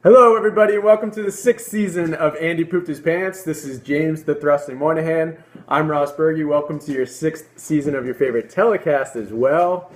Hello, everybody, and welcome to the 6th season of Andy Pooped His Pants. This is James the Thrusting Moynihan. I'm Ross Berge. Welcome to your 6th season of your favorite telecast as well.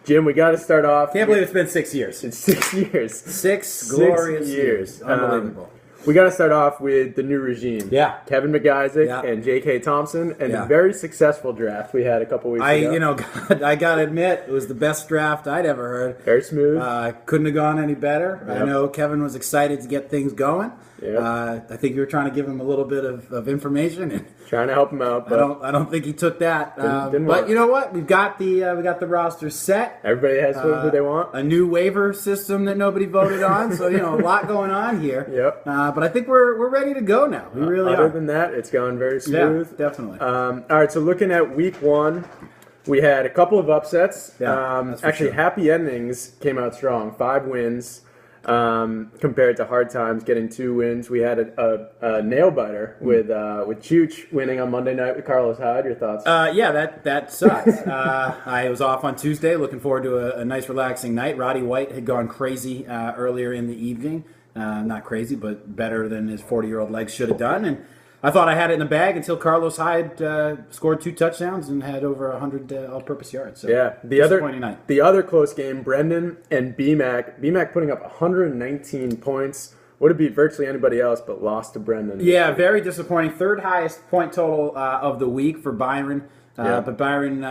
Jim, we got to start off. Can't believe it's been 6 years. It's 6 years. Six glorious years. Unbelievable. We got to start off with the new regime. Yeah. Kevin McIsaac Yeah. and J.K. Thompson, and Yeah. a very successful draft we had a couple weeks ago. I gotta admit, it was the best draft I'd ever heard. Very smooth. Couldn't have gone any better. Yep. I know Kevin was excited to get things going. Yep. I think you were trying to give him a little bit of information, and Trying to help him out, but I don't think he took that. Didn't but want you know what? We got the roster set. everybody has who they want. A new waiver system that nobody voted on, so a lot going on here. Yep. But I think we're ready to go now. We really Other are. than that, it's gone very smooth. Yeah, definitely. All right, so looking at week one, we had a couple of upsets. Yeah, that's for Actually, sure. happy endings came out strong. 5 wins compared to hard times getting 2 wins. We had a nail biter with Chooch winning on Monday night with Carlos Hyde. Your thoughts? That sucks. I was off on Tuesday, looking forward to a nice, relaxing night. Roddy White had gone crazy earlier in the evening. Not crazy, but better than his 40-year-old legs should have done. And I thought I had it in the bag until Carlos Hyde scored 2 touchdowns and had over 100 all-purpose yards. So Yeah, disappointing night. the other close game, Brendan and BMAC. BMAC putting up 119 points. Would have beat virtually anybody else, but lost to Brendan. Yeah, very disappointing. Third highest point total of the week for Byron. Yeah. But Byron,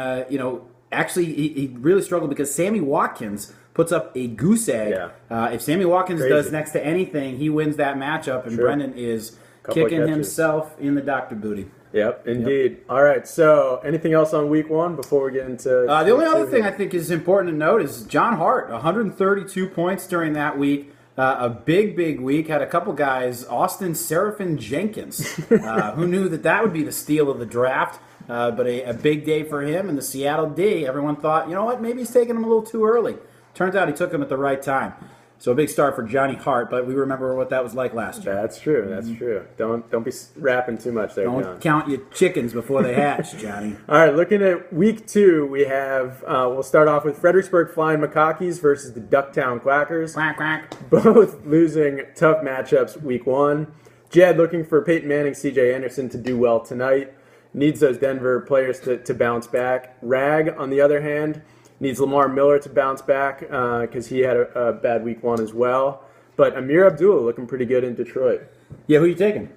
actually he really struggled because Sammy Watkins puts up a goose egg. Yeah. If Sammy Watkins Crazy. does next to anything, he wins that matchup, and Sure. Brendan is Couple of kicking catches. himself in the Dr. Booty. Yep, indeed. All right, so anything else on week one before we get into The only week other two thing here? I think is important to note is John Hart, 132 points during that week. A big week. Had a couple guys, Austin Seraphin Jenkins. Who knew that would be the steal of the draft? But a big day for him. And the Seattle D, everyone thought, you know what, maybe he's taking him a little too early. Turns out he took him at the right time. So a big start for Johnny Hart, but we remember what that was like last year. That's true. That's true. Don't be rapping too much there, Don't John. count your chickens before they hatch, Johnny. All right, looking at week two, we have we'll start off with Fredericksburg Flying Macacos versus the Ducktown Quackers. Quack, quack. Both losing tough matchups week one. Jed looking for Peyton Manning, C.J. Anderson to do well tonight. Needs those Denver players to bounce back. Rag, on the other hand, needs Lamar Miller to bounce back because he had a bad week one as well. But Amir Abdullah looking pretty good in Detroit. Yeah, who you taking?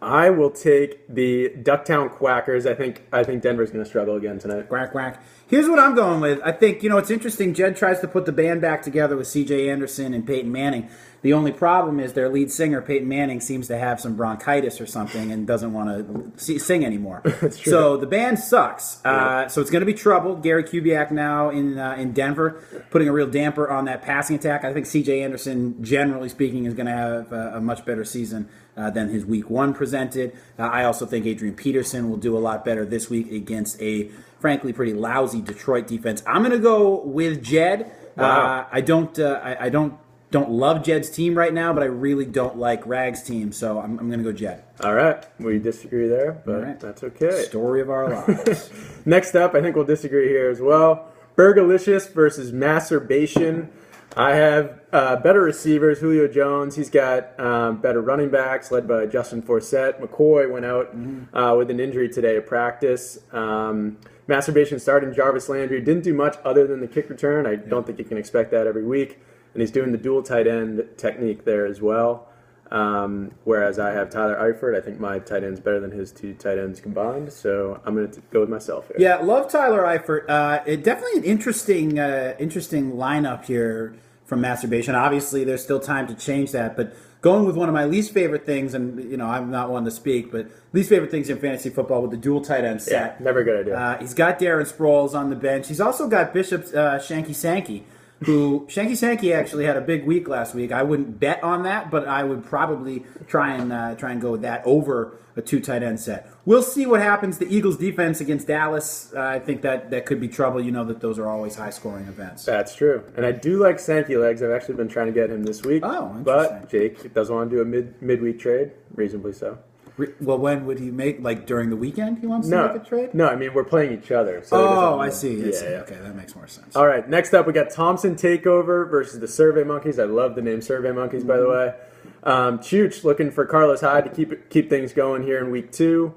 I will take the Ducktown Quackers. I think Denver's going to struggle again tonight. Quack, quack. Here's what I'm going with. I think, it's interesting. Jed tries to put the band back together with C.J. Anderson and Peyton Manning. The only problem is their lead singer, Peyton Manning, seems to have some bronchitis or something and doesn't want to sing anymore. That's true. So the band sucks. Yeah. So it's going to be trouble. Gary Kubiak now in Denver, putting a real damper on that passing attack. I think C.J. Anderson, generally speaking, is going to have a much better season than his week one presented. I also think Adrian Peterson will do a lot better this week against a, frankly, pretty lousy Detroit defense. I'm going to go with Jed. Wow. I don't love Jed's team right now, but I really don't like Rag's team, so I'm going to go Jed. All right, we disagree there, but All right. that's okay. Story of our lives. Next up, I think we'll disagree here as well. Burgalicious versus Masturbation. I have better receivers. Julio Jones, he's got better running backs led by Justin Forsett. McCoy went out with an injury today at practice. Masturbation starting Jarvis Landry. Didn't do much other than the kick return. I don't think you can expect that every week. And he's doing the dual tight end technique there as well. Whereas I have Tyler Eifert. I think my tight end's better than his 2 tight ends combined. So I'm going to go with myself here. Yeah, love Tyler Eifert. Definitely an interesting lineup here from Masturbation. Obviously, there's still time to change that, but going with one of my least favorite things, and I'm not one to speak, but least favorite things in fantasy football with the dual tight end set. Yeah, never a good idea. He's got Darren Sproles on the bench. He's also got Bishop Shanky Sankey, who Shanky Sankey actually had a big week last week. I wouldn't bet on that, but I would probably try and go with that over a 2 tight end set. We'll see what happens. The Eagles' defense against Dallas, I think that could be trouble. You know that those are always high-scoring events. That's true. And I do like Sankey legs. I've actually been trying to get him this week. Oh, interesting. But Jake doesn't want to do a midweek trade, reasonably so. Well, when would he make, like during the weekend he wants to make a trade? No, I mean, we're playing each other. So Oh, I see. I see. Yeah. Okay, that makes more sense. All right, next up we got Thompson Takeover versus the Survey Monkeys. I love the name Survey Monkeys, by the way. Chooch looking for Carlos Hyde to keep things going here in week 2.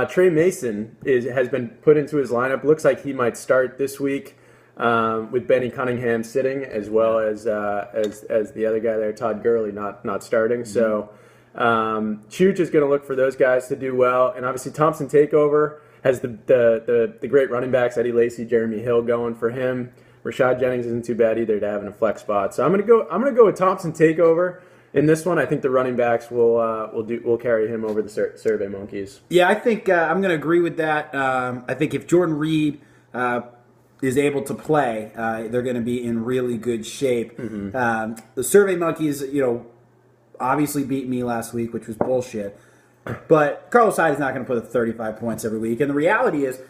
Trey Mason has been put into his lineup. Looks like he might start this week with Benny Cunningham sitting, as well as the other guy there, Todd Gurley, not starting. Mm-hmm. So Chooch is going to look for those guys to do well, and obviously Thompson Takeover has the great running backs, Eddie Lacy, Jeremy Hill going for him. Rashad Jennings isn't too bad either to have in a flex spot. So I'm gonna go with Thompson Takeover in this one. I think the running backs will carry him over the Survey Monkeys. Yeah, I think I'm going to agree with that. I think if Jordan Reed is able to play, they're going to be in really good shape. Mm-hmm. The Survey Monkeys, obviously beat me last week, which was bullshit. But Carlos Hyde is not going to put up 35 points every week. And the reality is,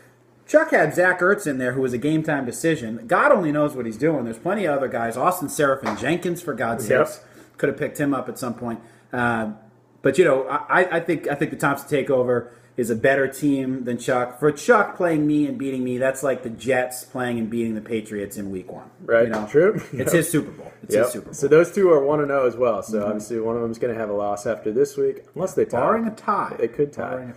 Chuck had Zach Ertz in there, who was a game-time decision. God only knows what he's doing. There's plenty of other guys. Austin Seraphin Jenkins, for God's sakes. Could have picked him up at some point. But, I think the Thompson Takeover is a better team than Chuck. For Chuck playing me and beating me, that's like the Jets playing and beating the Patriots in week 1. Right, true. It's his Super Bowl. His Super Bowl. So those two are 1-0 as well. So obviously one of them is going to have a loss after this week, unless they tie. Barring a tie. They could tie.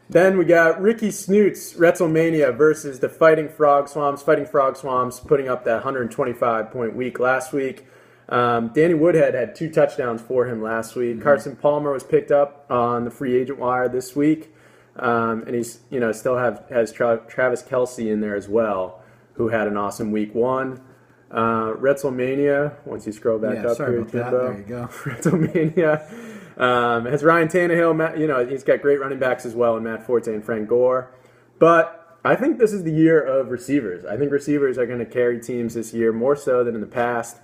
Then we got Ricky Snoots, Retzelmania versus the Fighting Frog Swamps. Fighting Frog Swamps putting up that 125-point week last week. Danny Woodhead had 2 touchdowns for him last week. Mm-hmm. Carson Palmer was picked up on the free agent wire this week. And he's still has Travis Kelce in there as well, who had an awesome week 1. Retzelmania, once you scroll back up here, Timbo. There you go. Retzelmania has Ryan Tannehill. He's got great running backs as well, and Matt Forte and Frank Gore. But I think this is the year of receivers. I think receivers are going to carry teams this year more so than in the past.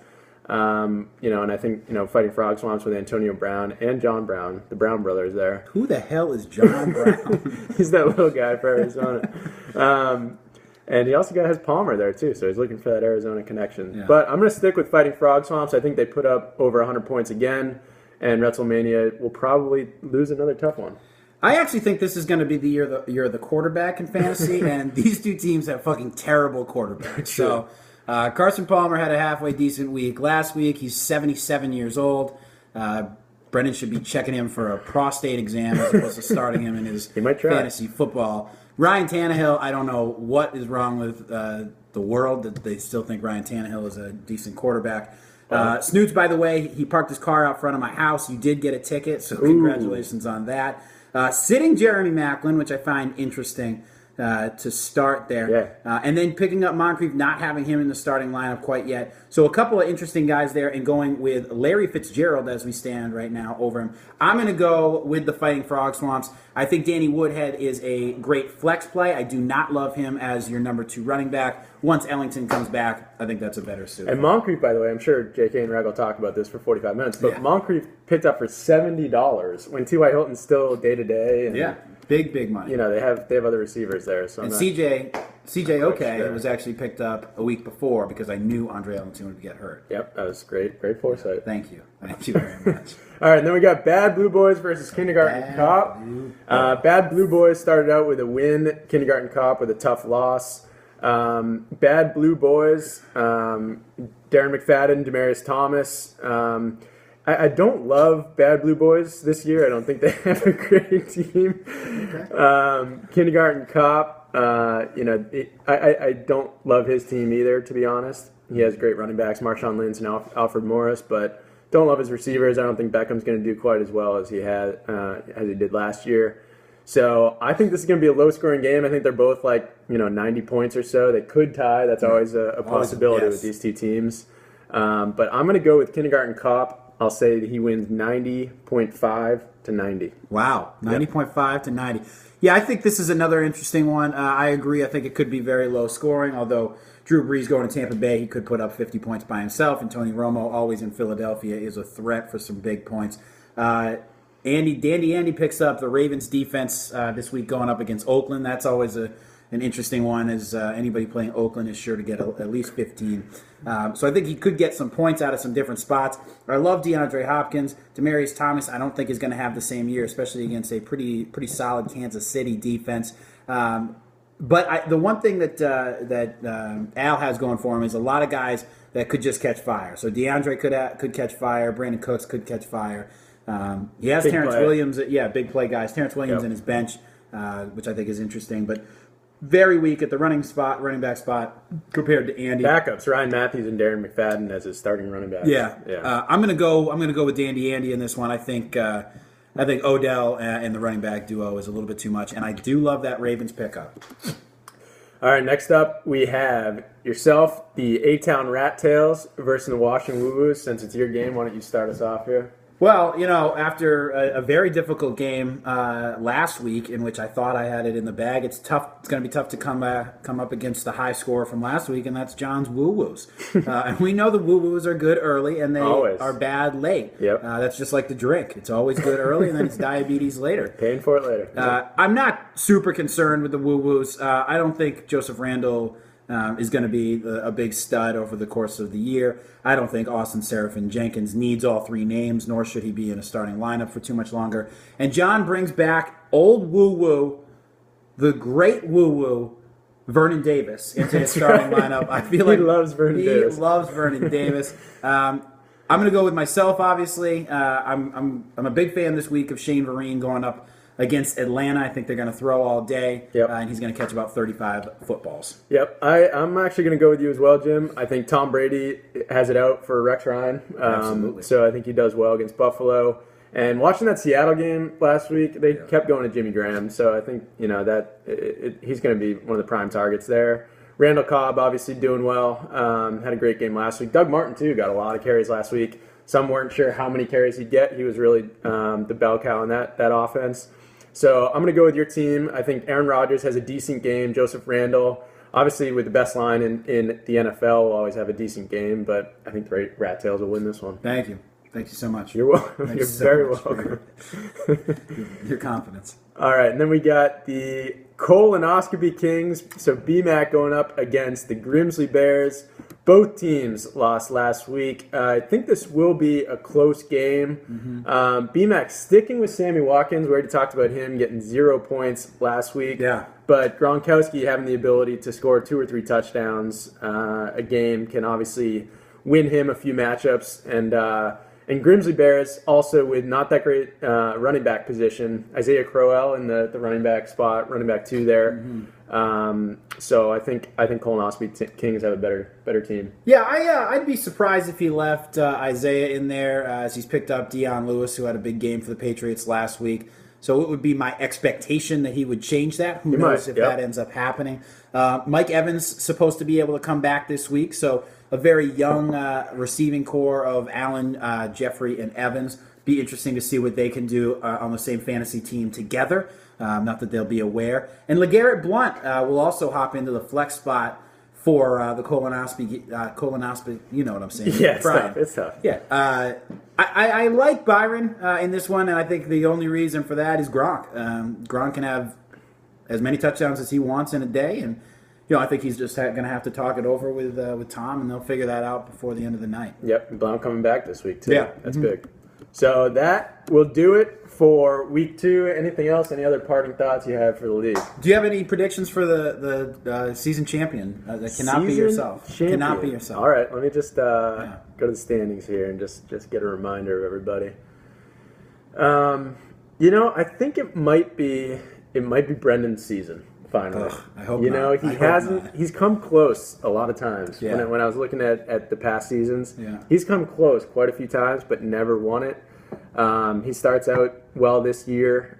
And I think, Fighting Frog Swamps with Antonio Brown and John Brown, the Brown brothers there. Who the hell is John Brown? He's that little guy for Arizona. And he also has Palmer there, too, so he's looking for that Arizona connection. Yeah. But I'm going to stick with Fighting Frog Swamps. I think they put up over 100 points again, and Retzelmania will probably lose another tough one. I actually think this is going to be the year of the quarterback in fantasy, and these two teams have fucking terrible quarterbacks. So Carson Palmer had a halfway decent week last week. He's 77 years old. Brendan should be checking him for a prostate exam as opposed to starting him in his fantasy football. Ryan Tannehill, I don't know what is wrong with the world that they still think Ryan Tannehill is a decent quarterback. Snoots, by the way, he parked his car out front of my house. You did get a ticket, so congratulations on that. Sitting Jeremy Maclin, which I find interesting to start there. Yeah. And then picking up Moncrief, not having him in the starting lineup quite yet. So a couple of interesting guys there, and going with Larry Fitzgerald as we stand right now over him. I'm going to go with the Fighting Frog Swamps. I think Danny Woodhead is a great flex play. I do not love him as your number 2 running back. Once Ellington comes back, I think that's a better suit. And Moncrief, by the way, I'm sure JK and Reg will talk about this for 45 minutes, but Moncrief picked up for $70 when T.Y. Hilton's still day-to-day. Yeah, big money. They have other receivers there. So and CJ OK was actually picked up a week before because I knew Andre Ellington would get hurt. Yep, that was great foresight. Thank you very much. All right, and then we got Bad Blue Boys versus Kindergarten Cop. Bad Blue Boys started out with a win. Kindergarten Cop with a tough loss. Bad Blue Boys, Darren McFadden, Demaryius Thomas. I don't love Bad Blue Boys this year. I don't think they have a great team. Okay. Kindergarten Cop, I don't love his team either, to be honest. He has great running backs, Marshawn Lynch and Alfred Morris, but don't love his receivers. I don't think Beckham's going to do quite as well as he did last year. So I think this is going to be a low-scoring game. I think they're both 90 points or so. They could tie. That's always a possibility with these two teams. But I'm going to go with Kindergarten Cop. I'll say that he wins 90.5 to 90. Wow, 90.5 to 90. Yeah, I think this is another interesting one. I agree. I think it could be very low-scoring, although Drew Brees going to Tampa Bay, he could put up 50 points by himself, and Tony Romo, always in Philadelphia, is a threat for some big points. Andy picks up the Ravens defense this week going up against Oakland. That's always an interesting one, as anybody playing Oakland is sure to get at least 15. So I think he could get some points out of some different spots. I love DeAndre Hopkins. Demaryius Thomas, I don't think is going to have the same year, especially against a pretty solid Kansas City defense. But the one thing that Al has going for him is a lot of guys that could just catch fire. So DeAndre could catch fire. Brandon Cooks could catch fire. He has Big Terrence play. Williams. Big play guys. Terrence Williams Yep. in his bench, which I think is interesting. But very weak at the running back spot compared to Andy. Backups: Ryan Matthews and Darren McFadden as his starting running backs. Yeah. I'm gonna go with Dandy Andy in this one. I think Odell and the running back duo is a little bit too much, and I do love that Ravens pickup. All right, next up we have yourself, the A-Town Rat Tails versus the Washington Woo Woos. Since it's your game, why don't you start us off here? Well, after a very difficult game last week, in which I thought I had it in the bag, it's tough. It's going to be tough to come up against the high score from last week, and that's John's Woo Woos. And we know the Woo Woos are good early, and they Always. are bad late. Yep. That's just like the drink. It's always good early, and then it's diabetes later. Paying for it later. I'm not super concerned with the Woo Woos. I don't think Joseph Randle is going to be a big stud over the course of the year. I don't think Austin Seraphin Jenkins needs all three names, nor should he be in a starting lineup for too much longer. And John brings back old woo-woo, the great woo-woo, Vernon Davis into his starting lineup. I feel like He loves Vernon Davis. He loves Vernon Davis. I'm going to go with myself, obviously. I'm a big fan this week of Shane Vereen going up against Atlanta. I think they're going to throw all day, Yep. and he's going to catch about 35 footballs. Yep, I'm actually going to go with you as well, Jim. I think Tom Brady has it out for Rex Ryan. Absolutely. So I think he does well against Buffalo. And watching that Seattle game last week, they kept going to Jimmy Graham. So I think he's going to be one of the prime targets there. Randall Cobb obviously doing well. Had a great game last week. Doug Martin too got a lot of carries last week. Some weren't sure how many carries he'd get. He was really the bell cow in that offense. So I'm going to go with your team. I think Aaron Rodgers has a decent game. Joseph Randle, obviously with the best line in the NFL, will always have a decent game. But I think the Rat Tails will win this one. Thank you. Thank you so much. You're welcome. Thank You're you so very much welcome. Your confidence. All right, and then we got the Colonoscopy Kings. So BMAC going up against the Grimsley Bears. Both teams lost last week. I think this will be a close game. BMAC sticking with Sammy Watkins. We already talked about him getting 0 points last week. Yeah. But Gronkowski having the ability to score 2 or 3 touchdowns a game can obviously win him a few matchups. And Grimsley Bears also with not that great running back position. Isaiah Crowell in the running back spot, running back 2 there. So I think Colonoscopy Kings have a better team. Yeah, I'd be surprised if he left Isaiah in there as he's picked up Dion Lewis, who had a big game for the Patriots last week. So it would be my expectation that he would change that. Who knows if that ends up happening. Mike Evans supposed to be able to come back this week, so a very young receiving core of Allen, Jeffrey, and Evans. Be interesting to see what they can do on the same fantasy team together. Not that they'll be aware. And LeGarrette Blount will also hop into the flex spot for the colonoscopy. You know what I'm saying? Yeah, Brian. it's tough. Yeah. I like Byron in this one, and I think the only reason for that is Gronk. Gronk can have as many touchdowns as he wants in a day, and I think he's just going to have to talk it over with Tom, and they'll figure that out before the end of the night. Yep, Blount coming back this week too. Yeah. That's big. So that will do it for week 2. Anything else? Any other parting thoughts you have for the league? Do you have any predictions for the season champion? That cannot be yourself. Champion. Cannot be yourself. All right, let me just go to the standings here and just get a reminder of everybody. I think it might be Brendan's season. Finally, I hope not. He hasn't. He's come close a lot of times. Yeah. When I was looking at the past seasons, Yeah. he's come close quite a few times, but never won it. He starts out well this year,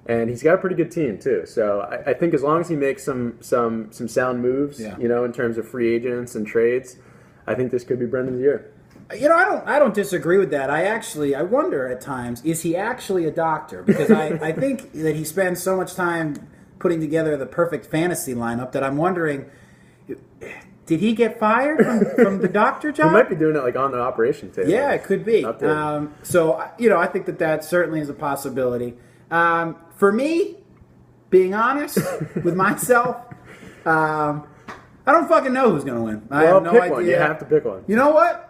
and he's got a pretty good team too. So I think as long as he makes some sound moves, in terms of free agents and trades, I think this could be Brendan's year. I don't disagree with that. I wonder at times, is he actually a doctor? Because I think that he spends so much time putting together the perfect fantasy lineup that I'm wondering, did he get fired from the doctor job? He might be doing it like on the operation table. Yeah, it could be. Up there. So I think that certainly is a possibility. For me, being honest with myself, I don't fucking know who's going to win. I have no pick idea. one. You have to pick one. You know what?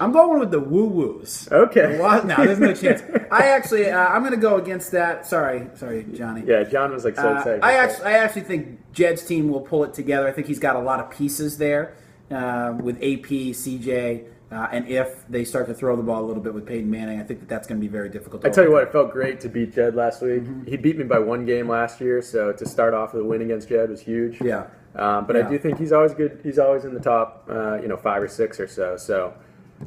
I'm going with the woo woos. Okay. No, there's no chance. I actually, I'm going to go against that. Sorry, Johnny. Yeah, John was like so excited. I actually think Jed's team will pull it together. I think he's got a lot of pieces there with AP, CJ, and if they start to throw the ball a little bit with Peyton Manning, I think that's going to be very difficult. I tell you what, it felt great to beat Jed last week. He beat me by 1 game last year, so to start off with a win against Jed was huge. Yeah. But I do think he's always good. He's always in the top, 5 or 6 or so. So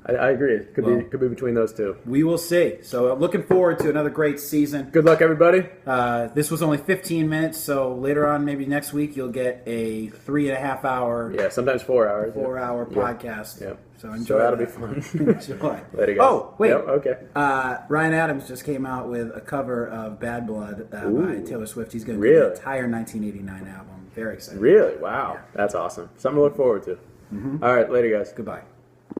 I agree. It could be between those two. We will see. So looking forward to another great season. Good luck, everybody. This was only 15 minutes, so later on, maybe next week, you'll get a 3.5 hour. Yeah, sometimes 4 hours. 4 hour podcast. Yeah. So enjoy. So that'll that. be fun. Enjoy. Later, guys. Oh, wait. Yep, okay. Ryan Adams just came out with a cover of Bad Blood by Taylor Swift. He's going to do Really? the entire 1989 album. Very excited. Really? Wow. That's awesome. Something to look forward to. All right, later, guys. Goodbye.